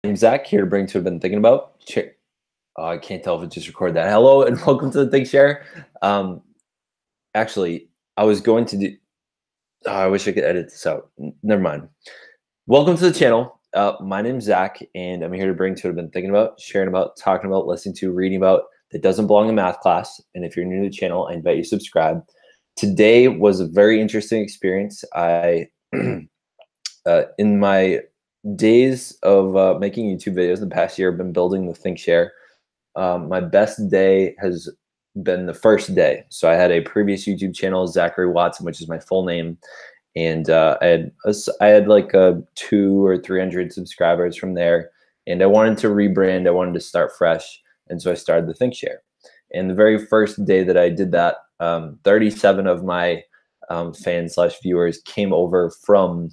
I'm Zach here to bring to what I've been thinking about. I can't tell if it just recorded that. Hello and welcome to the Think Share. Actually, I was going to do. I wish I could edit this out. Never mind. Welcome to the channel. My name's Zach, and I'm here to bring to what I've been thinking about, sharing about, talking about, listening to, reading about that doesn't belong in math class. And if you're new to the channel, I invite you to subscribe. Today was a very interesting experience. In my days of making YouTube videos the past year, I've been building the ThinkShare. My best day has been the first day. So I had a previous YouTube channel, Zachary Watson, which is my full name, and I had like 200 or 300 subscribers from there, and I wanted to rebrand. I wanted to start fresh, and so I started the ThinkShare. And the very first day that I did that, 37 of my fans/viewers came over from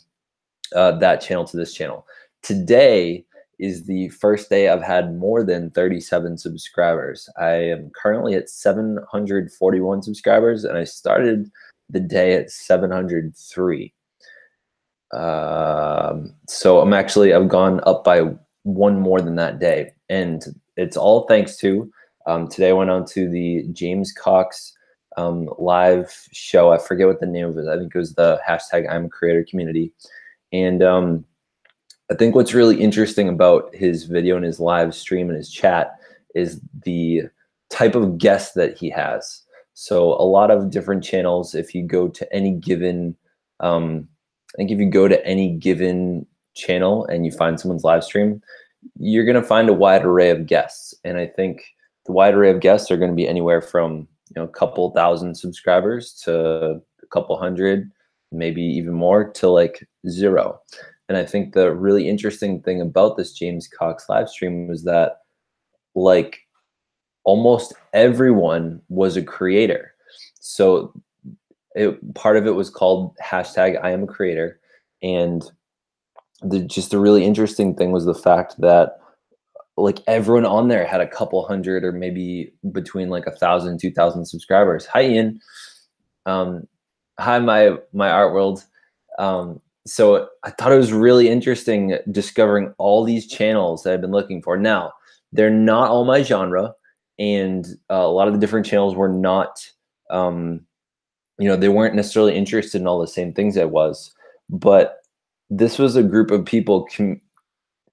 that channel to this channel. Today is the first day I've had more than 37 subscribers. I am currently at 741 subscribers, and I started the day at 703. So I've gone up by one more than that day, and it's all thanks to today I went on to the James Cox live show. I forget what the name of it. I think it was the #iamacreator community. And I think what's really interesting about his video and his live stream and his chat is the type of guests that he has. So a lot of different channels, if you go to any given, I think if you go to any given channel and you find someone's live stream, you're going to find a wide array of guests. And I think the wide array of guests are going to be anywhere from, a couple thousand subscribers to a couple hundred, maybe even more, to like 0. And I think the really interesting thing about this James Cox live stream was that like almost everyone was a creator. So part of it was called #iamacreator. And the really interesting thing was the fact that like everyone on there had a couple hundred or maybe between like 1,000, 2,000 subscribers. Hi, Ian. Hi, my art world. So I thought it was really interesting discovering all these channels that I've been looking for. Now, they're not all my genre, and a lot of the different channels were not, they weren't necessarily interested in all the same things I was. But this was a group of people.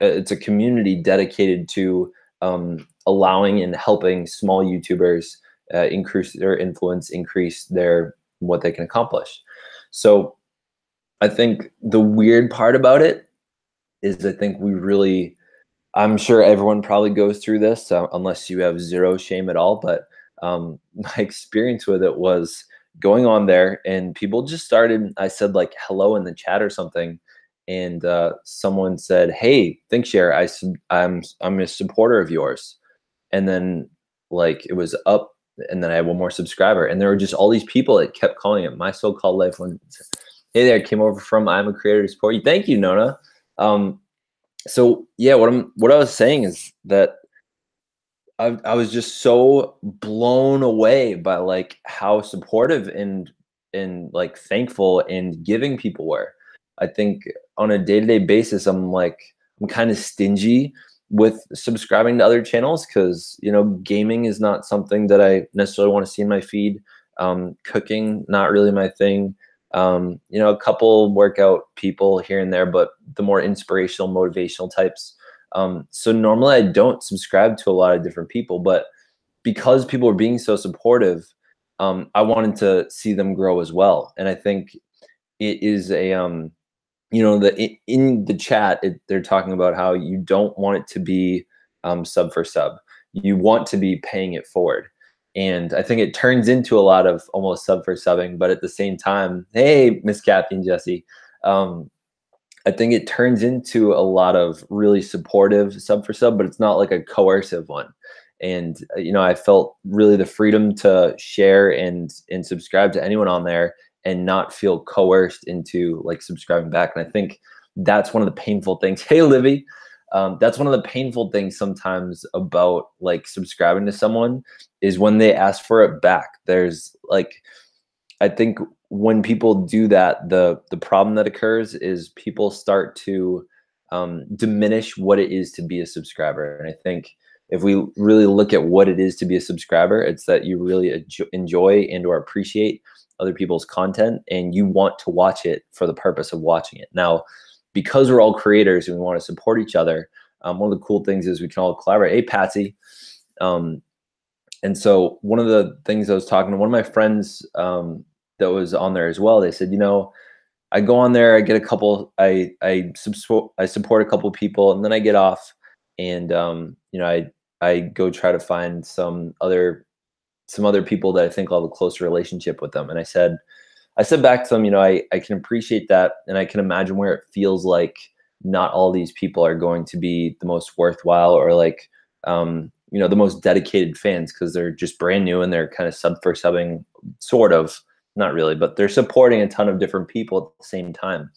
It's a community dedicated to allowing and helping small YouTubers increase their influence, increase what they can accomplish. So I think the weird part about it is I think I'm sure everyone probably goes through this unless you have zero shame at all. But my experience with it was going on there and people just started, I said like hello in the chat or something. And someone said, "Hey, ThinkShare, I'm a supporter of yours." And then like it was up, and then I had one more subscriber, and there were just all these people that kept calling it my so-called life. When, hey there, came over from iamacreator to support you. Thank you, Nona. So yeah, what I was saying is that I was just so blown away by like how supportive and like thankful and giving people were. I think on a day-to-day basis, I'm kind of stingy with subscribing to other channels because, gaming is not something that I necessarily want to see in my feed. Cooking, not really my thing. A couple workout people here and there, but the more inspirational, motivational types. So normally I don't subscribe to a lot of different people, but because people are being so supportive, I wanted to see them grow as well. And I think it is in the chat, they're talking about how you don't want it to be sub for sub. You want to be paying it forward. And I think it turns into a lot of almost sub for subbing, but at the same time, hey, Miss Kathy and Jesse, I think it turns into a lot of really supportive sub for sub, but it's not like a coercive one. And, I felt really the freedom to share and subscribe to anyone on there and not feel coerced into like subscribing back. And I think that's one of the painful things. Hey, Livy. That's one of the painful things sometimes about like subscribing to someone is when they ask for it back. There's like, I think when people do that, the problem that occurs is people start to diminish what it is to be a subscriber. And I think if we really look at what it is to be a subscriber, it's that you really enjoy and or appreciate other people's content, and you want to watch it for the purpose of watching it. Now, because we're all creators and we want to support each other, one of the cool things is we can all collaborate. Hey, Patsy. And so one of the things I was talking to one of my friends that was on there as well, they said, you know, I go on there, I get a couple, I support a couple people, and then I get off, and you know, I go try to find some other people that I think I'll have a closer relationship with them. And I said back to them, you know, I can appreciate that, and I can imagine where it feels like not all these people are going to be the most worthwhile, or like you know, the most dedicated fans, because they're just brand new and they're kind of subbing, sort of, not really, but they're supporting a ton of different people at the same time.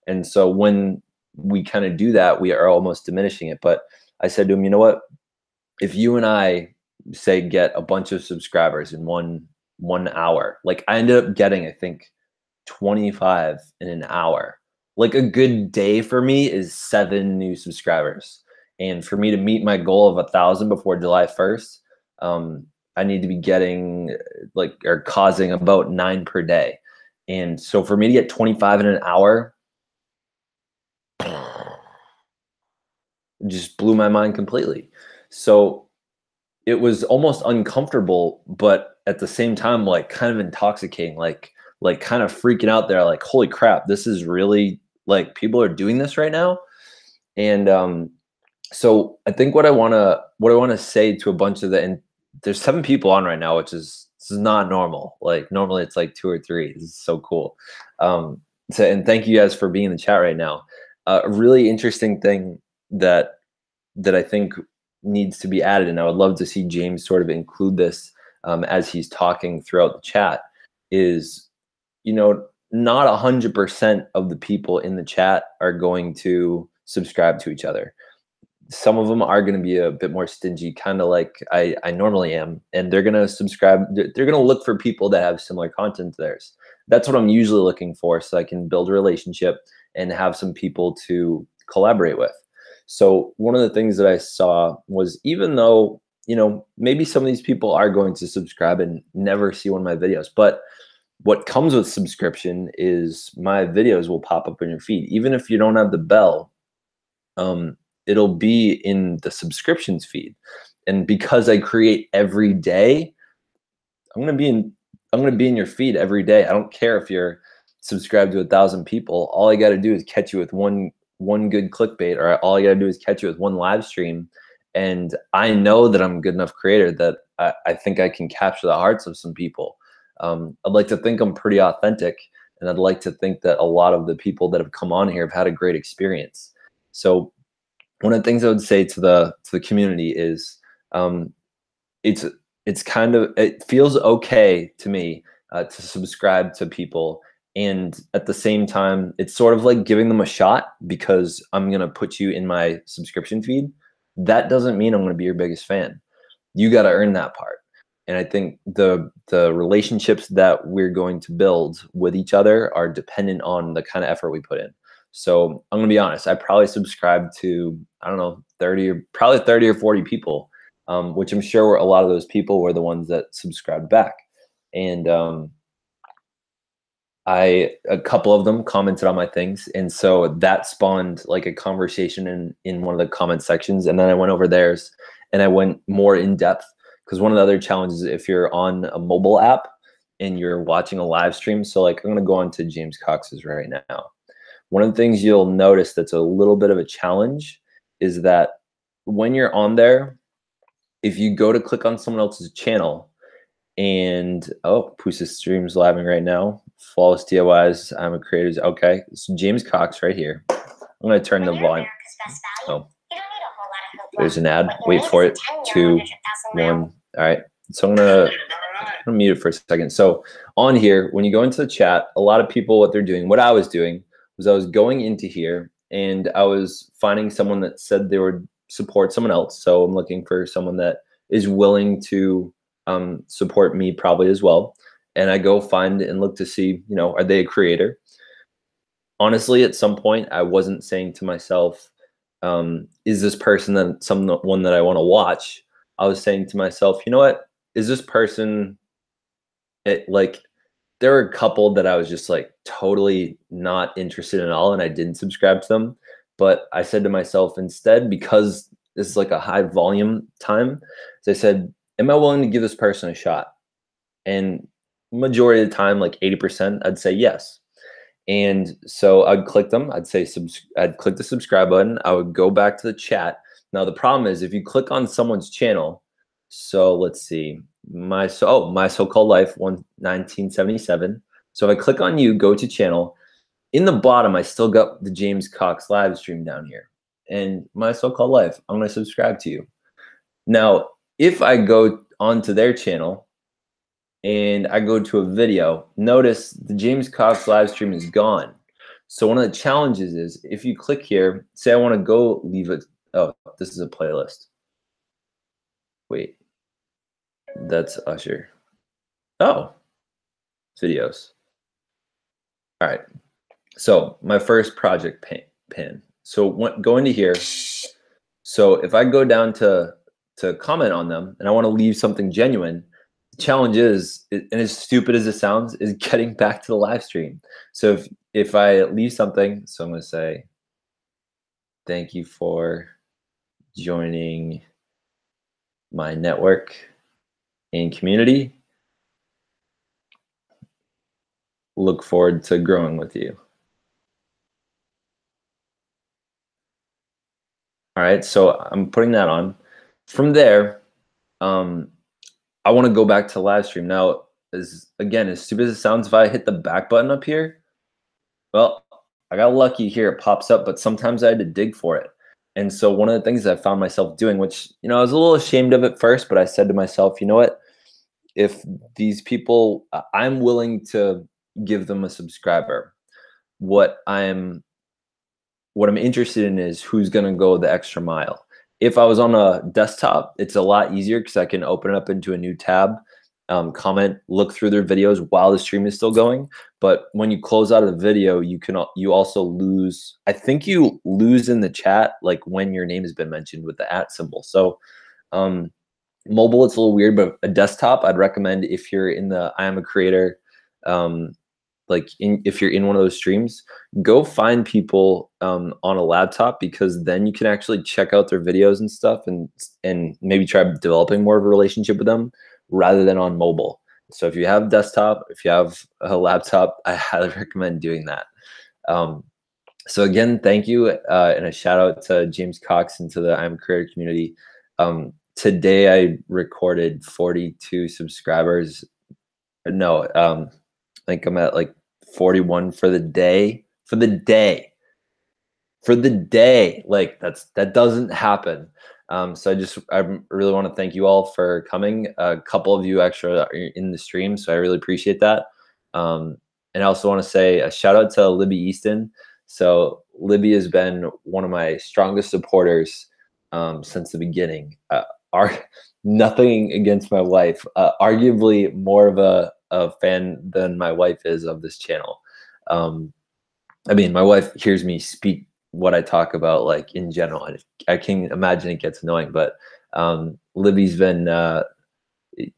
And so when we kind of do that, we are almost diminishing it. But I said to him, you know what, if you and I say get a bunch of subscribers in one hour, like I ended up getting, I think, 25 in an hour. Like a good day for me is 7 new subscribers. And for me to meet my goal of 1,000 before July 1st, I need to be getting like, or causing about 9 per day. And so for me to get 25 in an hour, just blew my mind completely. So it was almost uncomfortable, but at the same time, like kind of intoxicating, like kind of freaking out there, like, holy crap, this is really, like, people are doing this right now. And so I think what I want to say to a bunch of and there's 7 people on right now, which is, this is not normal. Like normally it's like 2 or 3. This is so cool. So, and thank you guys for being in the chat right now. A really interesting thing that I think needs to be added, and I would love to see James sort of include this as he's talking throughout the chat, is, you know, not 100% of the people in the chat are going to subscribe to each other. Some of them are going to be a bit more stingy, kind of like I normally am, and they're going to subscribe. They're going to look for people that have similar content to theirs. That's what I'm usually looking for, so I can build a relationship and have some people to collaborate with. So one of the things that I saw was, even though, you know, maybe some of these people are going to subscribe and never see one of my videos, but what comes with subscription is my videos will pop up in your feed. Even if you don't have the bell, it'll be in the subscriptions feed. And because I create every day, I'm gonna be in your feed every day. I don't care if you're subscribed to 1,000 people. All I got to do is catch you with one good clickbait, or all I got to do is catch you with one live stream. And I know that I'm a good enough creator that I think I can capture the hearts of some people. I'd like to think I'm pretty authentic, and I'd like to think that a lot of the people that have come on here have had a great experience. So one of the things I would say to the community is, it's kind of, it feels okay to me to subscribe to people, and at the same time, it's sort of like giving them a shot, because I'm gonna put you in my subscription feed. That doesn't mean I'm gonna be your biggest fan. You got to earn that part. And I think the relationships that we're going to build with each other are dependent on the kind of effort we put in. So I'm gonna be honest, I probably subscribed to, I don't know, 30 or 40 people, which I'm sure a lot of those people were the ones that subscribed back. And a couple of them commented on my things, and so that spawned like a conversation in one of the comment sections. And then I went over theirs and I went more in depth, because one of the other challenges, if you're on a mobile app and you're watching a live stream, so like I'm gonna go on to James Cox's right now. One of the things you'll notice that's a little bit of a challenge is that when you're on there, if you go to click on someone else's channel, and oh, Pusa's stream's living right now. Flawless DIYs, I'm a creator. Okay, so James Cox right here. I'm gonna turn the volume. Oh, there's an ad. Wait for it. 2, 1. All right. So I'm gonna mute it for a second. So on here, when you go into the chat, a lot of people, what they're doing, what I was doing, was I was going into here and I was finding someone that said they would support someone else. So I'm looking for someone that is willing to support me probably as well. And I go find and look to see, you know, are they a creator? Honestly, at some point, I wasn't saying to myself, is this person that someone that I want to watch? I was saying to myself, you know what? Is this person like there were a couple that I was just like totally not interested in all, and I didn't subscribe to them. But I said to myself instead, because this is like a high volume time, so I said, am I willing to give this person a shot? And majority of the time, like 80%, I'd say yes. And so I'd click them. I'd click the subscribe button. I would go back to the chat. Now the problem is if you click on someone's channel, so let's see, my so-called life 1977. So if I click on you, go to channel, in the bottom, I still got the James Cox live stream down here. And my so-called life, I'm gonna subscribe to you. Now, if I go onto their channel and I go to a video, notice the James Cox live stream is gone. So one of the challenges is if you click here, say I want to go leave it. Oh, this is a playlist. Wait, that's Usher. Oh, videos. All right. So my first project pin. So going to here. So if I go down to comment on them and I want to leave something genuine, challenge is, and as stupid as it sounds, is getting back to the live stream. So if I leave something, so I'm going to say, thank you for joining my network and community. Look forward to growing with you. All right, so I'm putting that on. From there, I want to go back to live stream. Now, as stupid as it sounds, if I hit the back button up here, well, I got lucky here, it pops up, but sometimes I had to dig for it. And so one of the things I found myself doing, which, I was a little ashamed of at first, but I said to myself, you know what? If these people, I'm willing to give them a subscriber. What I'm interested in is who's going to go the extra mile. If I was on a desktop, it's a lot easier because I can open it up into a new tab, comment, look through their videos while the stream is still going. But when you close out of the video, you also lose. I think you lose in the chat, like when your name has been mentioned with the @ symbol. So mobile, it's a little weird, but a desktop, I'd recommend if you're in the I am a creator, if you're in one of those streams, go find people on a laptop, because then you can actually check out their videos and stuff and maybe try developing more of a relationship with them rather than on mobile. So if you have desktop, if you have a laptop, I highly recommend doing that. So again, thank you, and a shout out to James Cox and to the I'm a Creator community. Today I recorded 42 subscribers. No, I think I'm at like 41 for the day. Like that doesn't happen. So I really want to thank you all for coming. A couple of you actually are in the stream, so I really appreciate that. And I also want to say a shout out to Libby Easton. So Libby has been one of my strongest supporters since the beginning. Nothing against my wife, arguably more of a fan than my wife is of this channel. I mean, my wife hears me speak what I talk about, like in general, and I can imagine it gets annoying, but Libby's been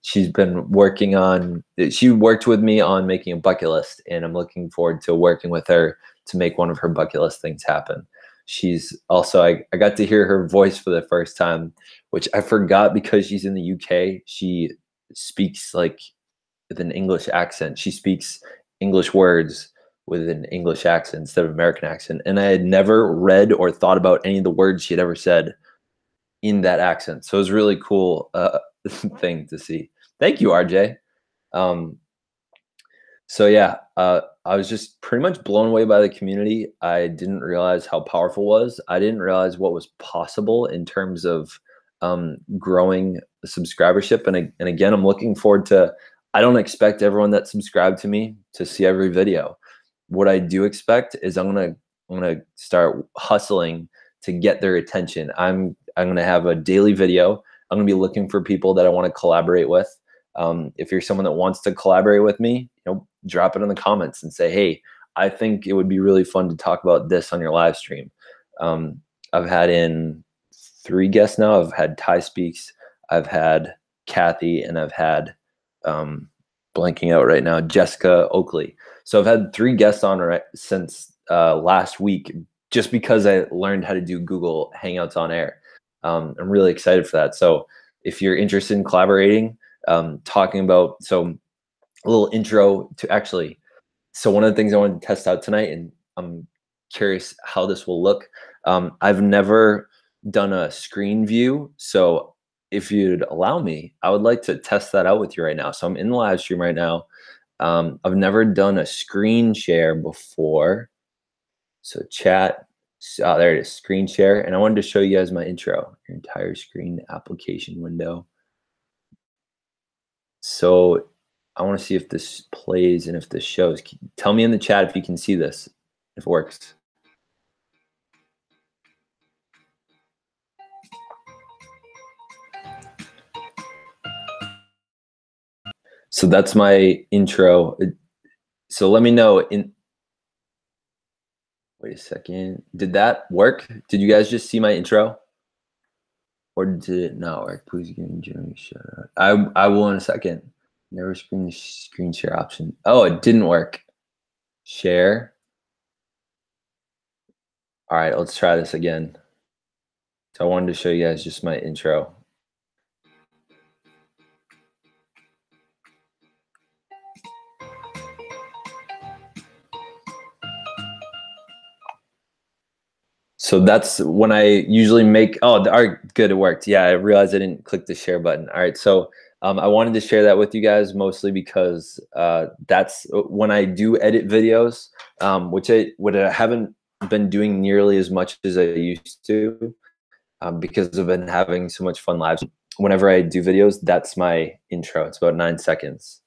she's been working on, she worked with me on making a bucket list, and I'm looking forward to working with her to make one of her bucket list things happen. She's also, I got to hear her voice for the first time, which I forgot because she's in the UK. She speaks like with an English accent. She speaks English words with an English accent instead of American accent. And I had never read or thought about any of the words she had ever said in that accent. So it was really cool thing to see. Thank you, RJ. So yeah, I was just pretty much blown away by the community. I didn't realize how powerful it was. I didn't realize what was possible in terms of growing subscribership. And again, I'm looking forward to, I don't expect everyone that subscribed to me to see every video. What I do expect is I'm gonna start hustling to get their attention. I'm gonna have a daily video. I'm gonna be looking for people that I want to collaborate with. If you're someone that wants to collaborate with me, drop it in the comments and say, hey, I think it would be really fun to talk about this on your live stream. I've had in 3 guests now. I've had Ty Speaks, I've had Kathy, and I've had blanking out right now, Jessica Oakley. So I've had 3 guests on since last week, just because I learned how to do Google Hangouts on air. I'm really excited for that. So if you're interested in collaborating, talking about, so a little intro to actually, so one of the things I wanted to test out tonight, and I'm curious how this will look. I've never done a screen view. So if you'd allow me, I would like to test that out with you right now. So I'm in the live stream right now. I've never done a screen share before. So chat, there it is, screen share. And I wanted to show you guys my intro, your entire screen application window. So I want to see if this plays and if this shows. Tell me in the chat if you can see this, if it works. So that's my intro. So let me know wait a second. Did that work? Did you guys just see my intro? Or did it not work? Please give me Jeremy a shout out. I will in a second. Never screen share option. Oh, it didn't work. Share. All right, let's try this again. So I wanted to show you guys just my intro. So that's when I usually make, all right, good, it worked. Yeah, I realized I didn't click the share button. All right, so I wanted to share that with you guys mostly because that's when I do edit videos, which I haven't been doing nearly as much as I used to because I've been having so much fun lives. Whenever I do videos, that's my intro. It's about 9 seconds.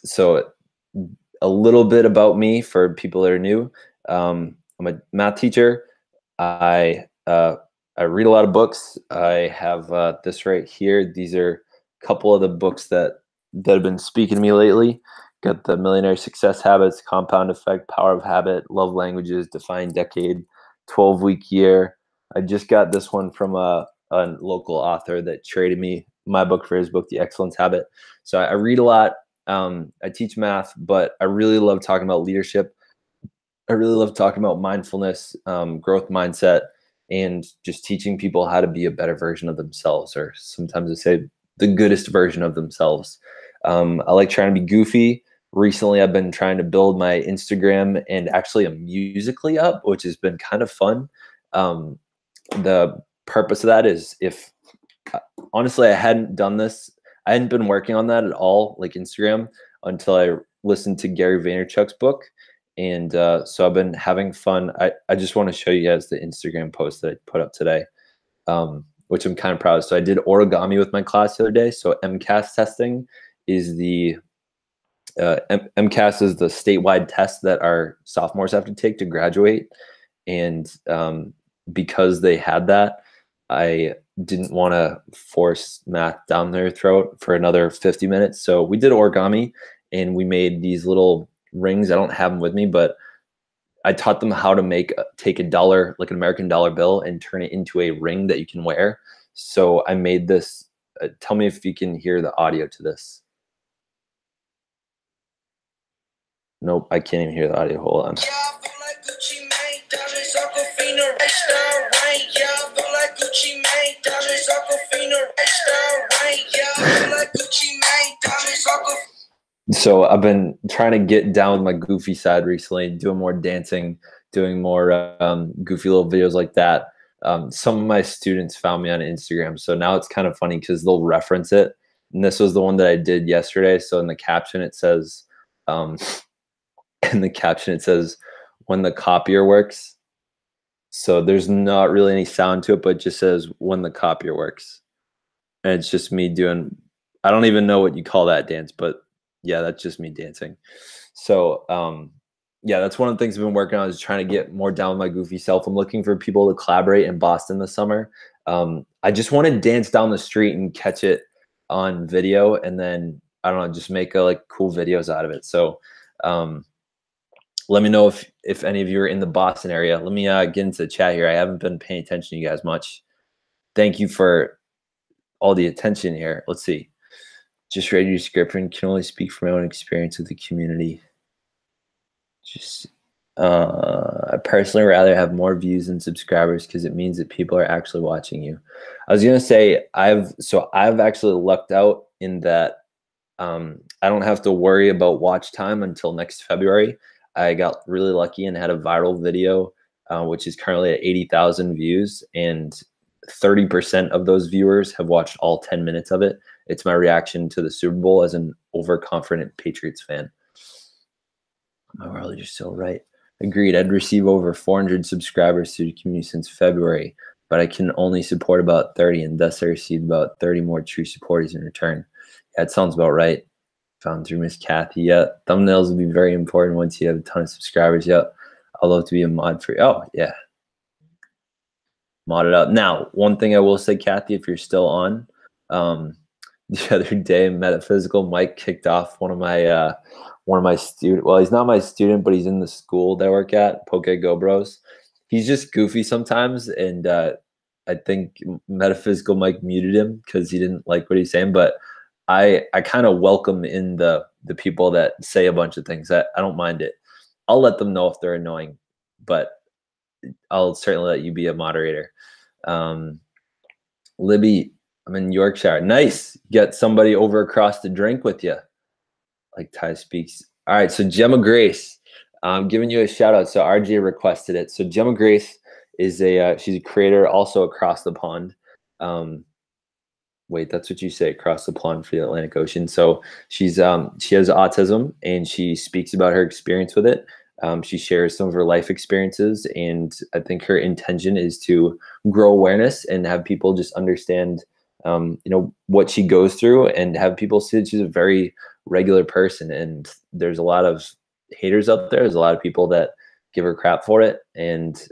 So a little bit about me for people that are new. I'm a math teacher. I read a lot of books. I have this right here. These are a couple of the books that have been speaking to me lately. Got the Millionaire Success Habits, Compound Effect, Power of Habit, Love Languages, Define Decade, 12-Week Year. I just got this one from a local author that traded me my book for his book, The Excellence Habit. So I read a lot. I teach math, but I really love talking about leadership. I really love talking about mindfulness, growth mindset, and just teaching people how to be a better version of themselves, or sometimes I say the goodest version of themselves. I like trying to be goofy. Recently, I've been trying to build my Instagram and actually a Musical.ly up, which has been kind of fun. The purpose of that is honestly, I hadn't done this. I hadn't been working on that at all, like Instagram, until I listened to Gary Vaynerchuk's book. And so I've been having fun. I just want to show you guys the Instagram post that I put up today, which I'm kind of proud of. So I did origami with my class the other day. So MCAS testing is the MCAS is the statewide test that our sophomores have to take to graduate. And because they had that, I didn't want to force math down their throat for another 50 minutes. So we did origami and we made these little rings. I don't have them with me, but I taught them how to take a dollar, like an American dollar bill, and turn it into a ring that you can wear. So I made this. Tell me if you can hear the audio to this. Nope, I can't even hear the audio. Hold on. So I've been trying to get down with my goofy side recently, doing more dancing, doing more goofy little videos like that. Some of my students found me on Instagram, so now it's kind of funny because they'll reference it. And this was the one that I did yesterday. So in the caption it says, when the copier works. So there's not really any sound to it, but it just says when the copier works. And it's just me doing, I don't even know what you call that dance, but yeah, that's just me dancing. So yeah, that's one of the things I've been working on, is trying to get more down with my goofy self. I'm looking for people to collaborate in Boston this summer. I just want to dance down the street and catch it on video, and then I don't know, just make like cool videos out of it. So Let me know if any of you are in the Boston area. Let me get into the chat here. I haven't been paying attention to you guys much. Thank you for all the attention here. Let's see. Just read your script and can only speak from my own experience with the community. Just I personally rather have more views and subscribers because it means that people are actually watching you. I was gonna say I've actually lucked out in that I don't have to worry about watch time until next February. I got really lucky and had a viral video, which is currently at 80,000 views, and 30% of those viewers have watched all 10 minutes of it. It's my reaction to the Super Bowl as an overconfident Patriots fan. My world, you're so right. Agreed. I'd receive over 400 subscribers to the community since February, but I can only support about 30, and thus I received about 30 more true supporters in return. Yeah, it sounds about right. Found through Miss Kathy. Yeah, thumbnails will be very important once you have a ton of subscribers. Yep. I'd love to be a mod for you. Oh, yeah. Mod it up. Now, one thing I will say, Kathy, if you're still on, the other day, Metaphysical Mike kicked off one of my student. Well, he's not my student, but he's in the school that I work at, Poke Go Bros. He's just goofy sometimes, and I think Metaphysical Mike muted him because he didn't like what he's saying. But I kind of welcome in the people that say a bunch of things. I don't mind it. I'll let them know if they're annoying, but I'll certainly let you be a moderator. Libby, I'm in Yorkshire. Nice. Get somebody over across to drink with you, like Ty speaks. All right, so Gemma Grace, I'm giving you a shout out. So RJ requested it. So Gemma Grace is she's a creator also across the pond. Wait, that's what you say, across the pond for the Atlantic Ocean. So she has autism and she speaks about her experience with it. She shares some of her life experiences, and I think her intention is to grow awareness and have people just understand, what she goes through, and have people see that she's a very regular person. And there's a lot of haters out there. There's a lot of people that give her crap for it, and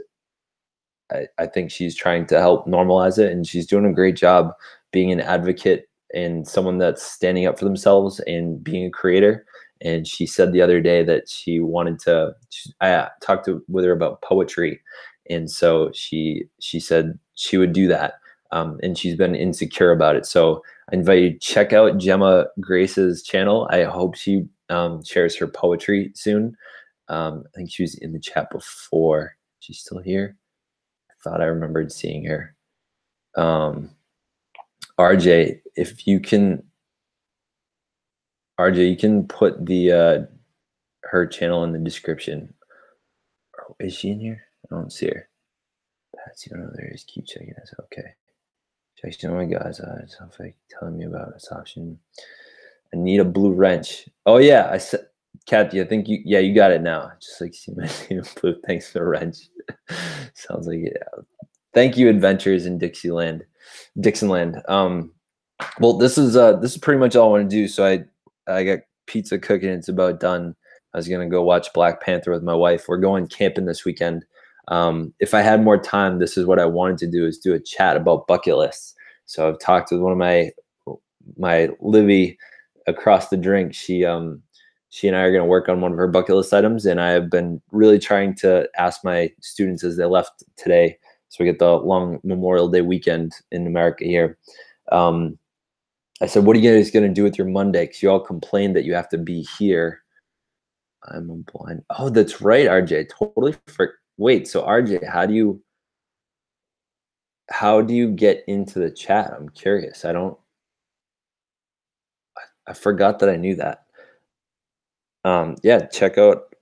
I think she's trying to help normalize it, and she's doing a great job being an advocate and someone that's standing up for themselves and being a creator. And she said the other day that she wanted to. I talked with her about poetry, and so she said she would do that, and she's been insecure about it. So I invite you to check out Gemma Grace's channel. I hope she shares her poetry soon. I think she was in the chat before. She's still here. Thought I remembered seeing her. RJ, if you can, you can put the her channel in the description. Oh, is she in here? I don't see her. Patsy, oh no, there is. Keep checking this. Okay. Checking. Oh my God, it's like telling me about this option. I need a blue wrench. Oh yeah, I said, Kathy, I think you got it now. Just like see my name blue. Thanks for the wrench. Sounds like it. Thank you, Adventures in Dixonland. Well, this is pretty much all I want to do. So I got pizza cooking. It's about done. I was gonna go watch Black Panther with my wife. We're going camping this weekend. If I had more time, this is what I wanted to do: is do a chat about bucket lists. So I've talked with one of my Livy across the drink. She and I are going to work on one of her bucket list items, and I have been really trying to ask my students as they left today. So we get the long Memorial Day weekend in America here. I said, what are you guys going to do with your Monday? Because you all complained that you have to be here. I'm blind. Oh, that's right, RJ. Totally. Wait, so RJ, how do you get into the chat? I'm curious. I forgot that I knew that. Yeah, check out.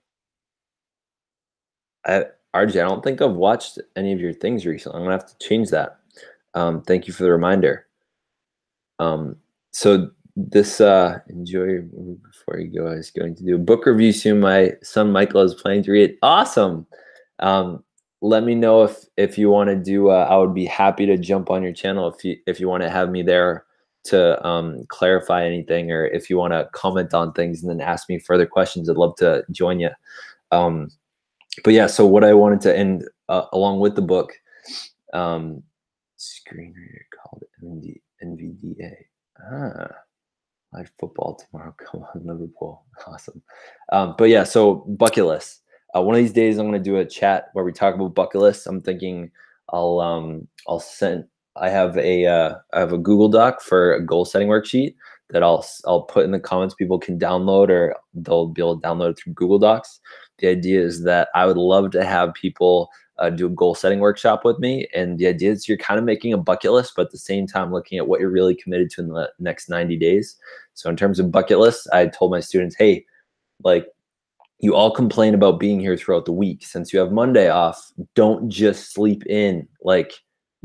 RJ, I don't think I've watched any of your things recently. I'm gonna have to change that. Thank you for the reminder. So this enjoy your movie before you go. I was going to do a book review soon. My son Michael is planning to read. Awesome. Let me know if you want to do. I would be happy to jump on your channel if you want to have me there to clarify anything, or if you want to comment on things and then ask me further questions. I'd love to join you. But yeah, so what I wanted to end along with the book, screen reader called NVDA. Live football tomorrow. Come on, Liverpool. Awesome. But yeah, so bucket list. One of these days, I'm going to do a chat where we talk about bucket lists. I'm thinking I'll send. I have a Google Doc for a goal setting worksheet that I'll put in the comments. People can download, or they'll be able to download it through Google Docs. The idea is that I would love to have people do a goal setting workshop with me. And the idea is you're kind of making a bucket list, but at the same time looking at what you're really committed to in the next 90 days. So in terms of bucket lists, I told my students, hey, like, you all complain about being here throughout the week. Since you have Monday off, don't just sleep in. Like,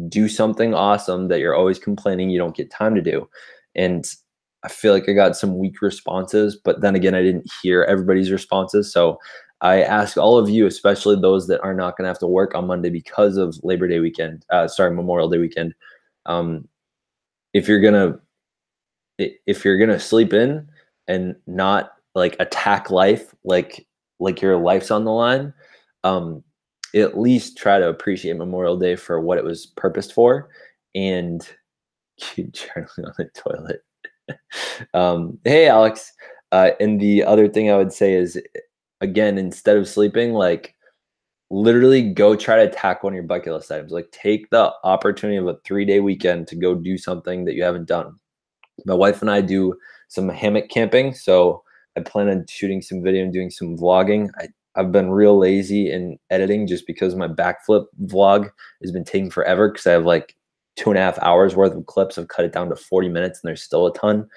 do something awesome that you're always complaining you don't get time to do. And I feel like I got some weak responses, but then again, I didn't hear everybody's responses. So I ask all of you, especially those that are not going to have to work on Monday because of Memorial Day weekend. If you're gonna sleep in and not like attack life, like your life's on the line, at least try to appreciate Memorial Day for what it was purposed for, and keep journaling on the toilet. Hey, Alex. And the other thing I would say is, again, instead of sleeping, like, literally go try to attack one of your bucket list items. Like, take the opportunity of a 3-day weekend to go do something that you haven't done. My wife and I do some hammock camping, so I plan on shooting some video and doing some vlogging. I've been real lazy in editing just because my backflip vlog has been taking forever because I have like 2.5 hours worth of clips. I've cut it down to 40 minutes and there's still a ton.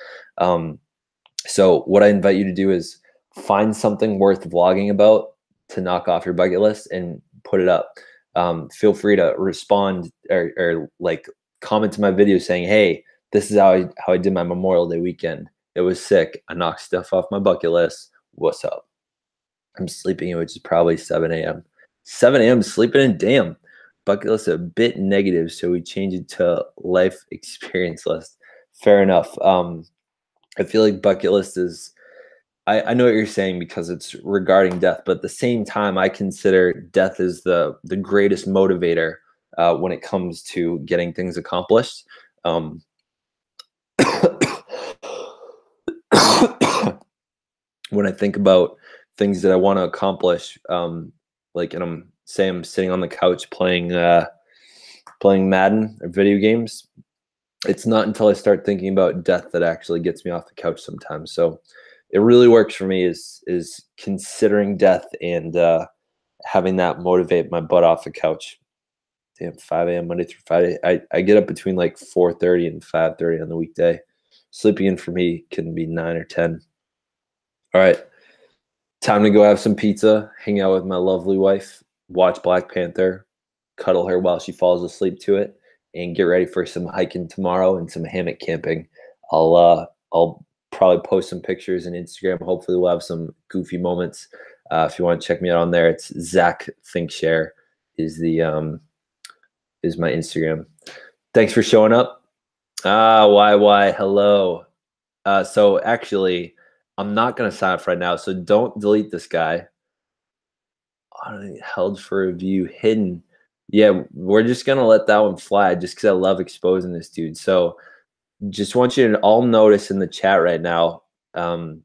So what I invite you to do is find something worth vlogging about to knock off your bucket list and put it up. Feel free to respond or like comment to my video saying, hey, this is how I did my Memorial Day weekend. It was sick. I knocked stuff off my bucket list. What's up? I'm sleeping in, which is probably 7 a.m. 7 a.m. sleeping in, damn. Bucket list a bit negative, so we change it to life experience list. Fair enough. I feel like bucket list is, I know what you're saying because it's regarding death, but at the same time, I consider death is the greatest motivator when it comes to getting things accomplished. When I think about things that I want to accomplish, like, and I'm sitting on the couch playing Madden or video games, it's not until I start thinking about death that actually gets me off the couch sometimes. So it really works for me is considering death and having that motivate my butt off the couch. Damn, 5 a.m. Monday through Friday. I get up between like 4:30 and 5:30 on the weekday. Sleeping in for me can be 9 or 10. All right, time to go have some pizza, hang out with my lovely wife, watch Black Panther, cuddle her while she falls asleep to it, and get ready for some hiking tomorrow and some hammock camping. I'll probably post some pictures on Instagram. Hopefully we'll have some goofy moments. If you want to check me out on there, it's Zach Thinkshare is my Instagram. Thanks for showing up. YY, hello. So actually, I'm not going to sign up right now, so don't delete this guy. Held for review, hidden. Yeah, we're just going to let that one fly just because I love exposing this dude. So just want you to all notice in the chat right now, YY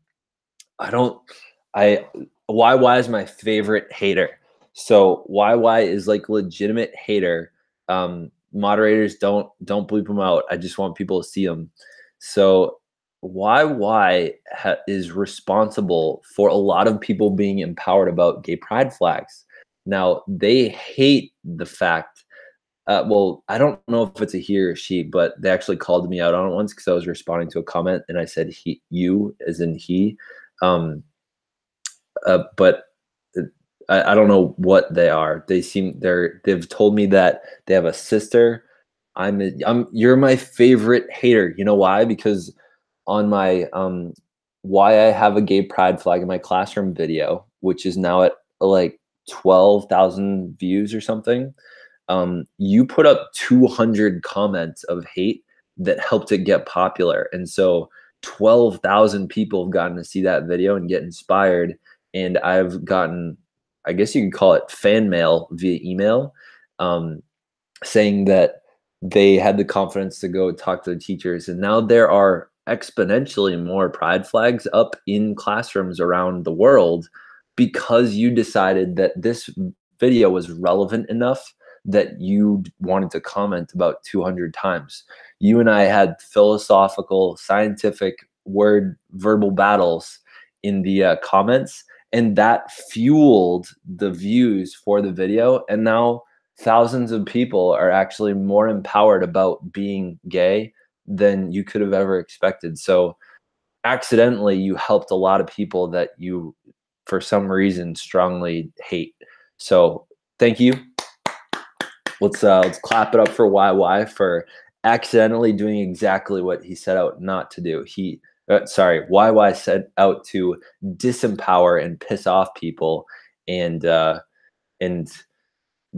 is my favorite hater. So YY is like legitimate hater. Moderators don't bleep them out. I just want people to see them. So YY is responsible for a lot of people being empowered about gay pride flags. Now, they hate the fact, well, I don't know if it's a he or she, but they actually called me out on it once because I was responding to a comment and I said you as in he. But I don't know what they are. They've told me that they have a sister. You're my favorite hater. You know why? Because on my why I have a gay pride flag in my classroom video, which is now at like 12,000 views or something. You put up 200 comments of hate that helped it get popular. And so 12,000 people have gotten to see that video and get inspired. And I've gotten, I guess you could call it fan mail via email, saying that they had the confidence to go talk to the teachers. And now there are exponentially more pride flags up in classrooms around the world because you decided that this video was relevant enough that you wanted to comment about 200 times. You and I had philosophical, scientific verbal battles in the comments, and that fueled the views for the video. And now thousands of people are actually more empowered about being gay than you could have ever expected. So accidentally, you helped a lot of people that you, for some reason, strongly hate. So thank you. Let's clap it up for YY for accidentally doing exactly what he set out not to do. YY set out to disempower and piss off people and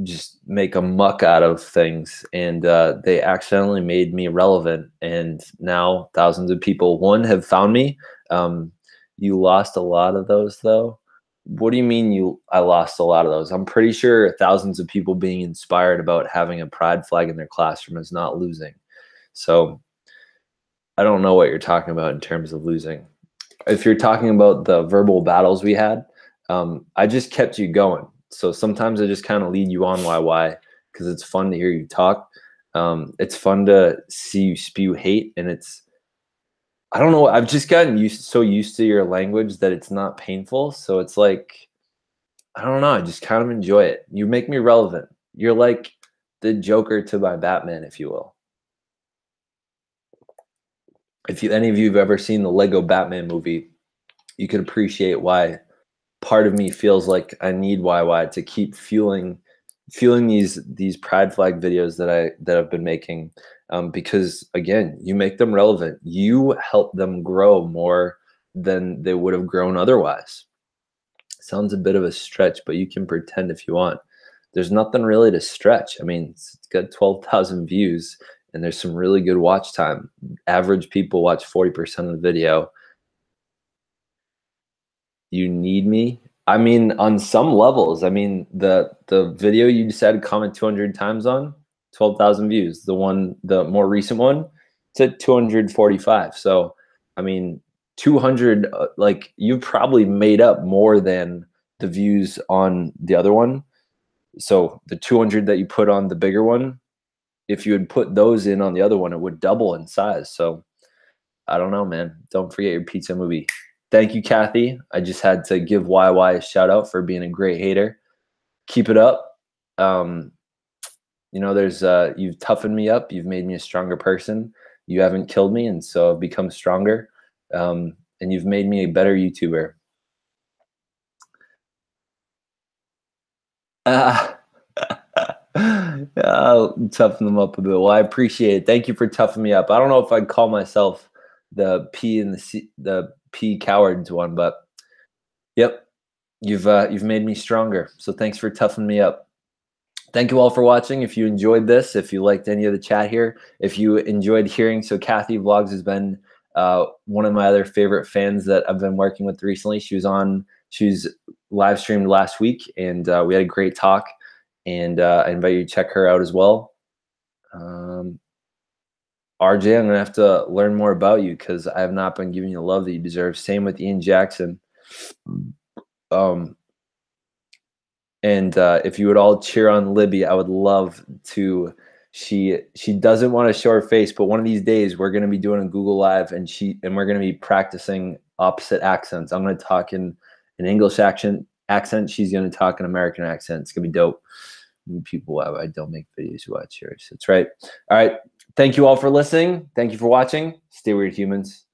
just make a muck out of things. And they accidentally made me relevant. And now thousands of people, one, have found me. You lost a lot of those, though. What do you mean I lost a lot of those? I'm pretty sure thousands of people being inspired about having a pride flag in their classroom is not losing. So I don't know what you're talking about in terms of losing. If you're talking about the verbal battles we had, I just kept you going. So sometimes I just kind of lead you on, YY, because it's fun to hear you talk. It's fun to see you spew hate, and I don't know, I've just gotten so used to your language that it's not painful. So it's like, I don't know, I just kind of enjoy it. You make me relevant. You're like the Joker to my Batman, if you will. If any of you have ever seen the Lego Batman movie, you could appreciate why part of me feels like I need YY to keep fueling these pride flag videos that I've been making, because again, you make them relevant. You help them grow more than they would have grown otherwise. Sounds a bit of a stretch, but you can pretend if you want. There's nothing really to stretch. I mean, it's got 12,000 views and there's some really good watch time. Average people watch 40% of the video. You need me? I mean, on some levels. I mean, the video you decided to comment 200 times on, 12,000 views. The more recent one, it's at 245. So, I mean, 200, like, you probably made up more than the views on the other one. So the 200 that you put on the bigger one, if you had put those in on the other one, it would double in size. So I don't know, man. Don't forget your pizza movie. Thank you, Kathy. I just had to give YY a shout out for being a great hater. Keep it up. You know, you've toughened me up. You've made me a stronger person. You haven't killed me, and so I've become stronger. And you've made me a better YouTuber. I'll toughen them up a bit. Well, I appreciate it. Thank you for toughening me up. I don't know if I'd call myself the P and the P cowards one, but yep, you've made me stronger. So thanks for toughening me up. Thank you all for watching. If you enjoyed this, if you liked any of the chat here, if you enjoyed hearing, so Kathy Vlogs has been one of my other favorite fans that I've been working with recently. She's live streamed last week, and we had a great talk. And I invite you to check her out as well. RJ, I'm going to have to learn more about you because I have not been giving you the love that you deserve. Same with Ian Jackson. And if you would all cheer on Libby, I would love to. She doesn't want to show her face, but one of these days we're going to be doing a Google Live, and we're going to be practicing opposite accents. I'm going to talk in an English accent. She's going to talk an American accent. It's going to be dope. People, I don't make videos who watch yours. That's right. All right. Thank you all for listening. Thank you for watching. Stay weird, humans.